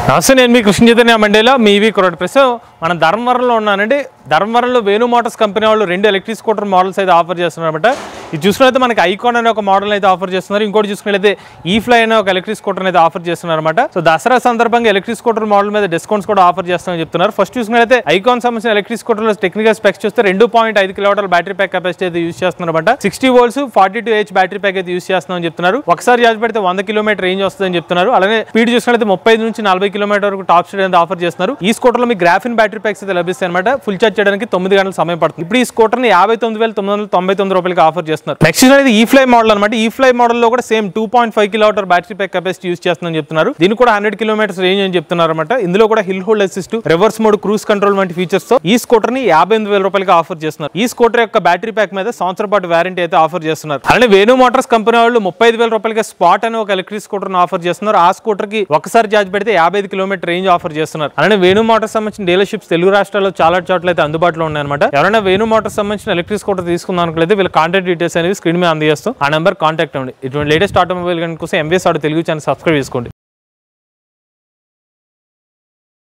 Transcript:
నమస్తే, నేను మీ కృష్ణ చైతన్య మండేలో మీ EV crore press. మనం ధర్మవరంలో ఉన్నానండి. ధర్మవరంలో వేణు మోటార్స్ కంపెనీ వాళ్ళు 2 ఎలక్ట్రిక్ స్కూటర్ మోడల్స్ అయితే ఆఫర్ చేస్తున్నారు అనమాట. ఇది చూసుకున్నట్లయితే మనకి ఐకాన్ అనే ఒక మోడల్ అయితే ఆఫర్ చేస్తున్నారు. ఇంకోటి చూసుకున్నట్లయితే ఈఫ్లై అనే ఒక ఎలక్ట్రిక్ స్కూటర్ అయితే ఆఫర్ చేస్తున్నారు అనమాట. సో దసరా సందర్భంగా ఎలక్ట్రిక్ స్కూటర్ మోడల్ మీద డిస్కౌంట్స్ కూడా ఆఫర్ చేస్తామని చెప్తున్నారు. ఫస్ట్ చూసుకున్నట్లయితే ఐకాన్ సంబంధించిన ఎలక్ట్రిక్ స్కూటర్లో టెక్నికల్ స్పెక్స్ చూస్తే 2.5 కిలోవాట్ల బ్యాటరీ ప్యాక్ కెపాసిటీ అయితే యూస్ చేస్తున్నారు అనమాట. 60 volts 42H బ్యాటరీ ప్యాక్ అయితే యూస్ చేస్తున్నామని చెప్తున్నారు. ఒకసారి చార్జ్ పెడితే 100 కిలోమీటర్ రేంజ్ వస్తుందని చెప్తున్నారు. అలానే స్పీడ్ చూసుకున్నట్లయితే 35 నుంచి 40 కిలోమీటర్ వరకు టాప్ స్పీడ్ అయితే ఆఫర్ చేస్తున్నారు. ఈ స్కూటర్ లో మీకు గ్రాఫిన్ బ్యాటరీ ప్యాక్స్ అయితే లభిస్తాయి అనమాట. ఫుల్ చార్జ్ చేయడానికి 9 గంటల సమయం పడుతుంది. ఇప్పుడు ఈ స్కూటర్ ని 59,999 రూపాయలకి ఆఫర్ చేస్తున్నారు. నెక్స్ట్ అనేది ఈఫ్లై మోడల్ అనమాట. ఈఫ్లై మోడల్ లో కూడా same 2.5 kilowatt battery pack capacity use చేస్తుందని చెప్తున్నారు. దీనికి కూడా 100 కిలోమీటర్స్ రేంజ్ అని చెప్తున్నారు అనమాట. ఇందులో కూడా hill hold assist, reverse mode, cruise control వంటి ఫీచర్స్ తో ఈ స్కూటర్ ని 58,000 రూపాయలకి ఆఫర్ చేస్తున్నారు. ఈ స్కూటర్ యొక్క బ్యాటరీ ప్యాక్ మీద సంవత్సరం పాటు వారంటీ అయితే ఆఫర్ చేస్తున్నారు. అలానే వేణు మోటార్స్ కంపెనీ వాళ్ళు 35,000 రూపాయలకి స్పాట్ అనే ఒక ఎలక్ట్రిక్ స్కూటర్ ని ఆఫర్ చేస్తున్నారు. ఆ స్కూటర్ కి ఒకసారి చార్జ్ పెడితే 55 కిలోమీటర్ రేంజ్ ఆఫర్ చేస్తున్నారు. అలానే వేణు మోటార్స్ సంబంధించిన డీలర్షిప్స్ తెలుగు రాష్ట్రాల్లో చాలా చోట్ల అయితే అందుబాటులో ఉన్నాయన్నమాట. ఎవరైనా వేణు మోటార్స్ సంబంధించిన ఎలక్ట్రిక్ స్కూటర్ తీసుకుందాం అనుకుంటే వీళ్ళ కాంటాక్ట్ డీటెయిల్స్ అనేవి స్క్రీన్ మీద అందజేస్తాం. ఆ నెంబర్ కాంటాక్ట్ అవ్వండి. ఇటువంటి లేటెస్ట్ ఆటోమొబైల్ కోసం MVS auto Telugu channel subscribe చేసుకోండి.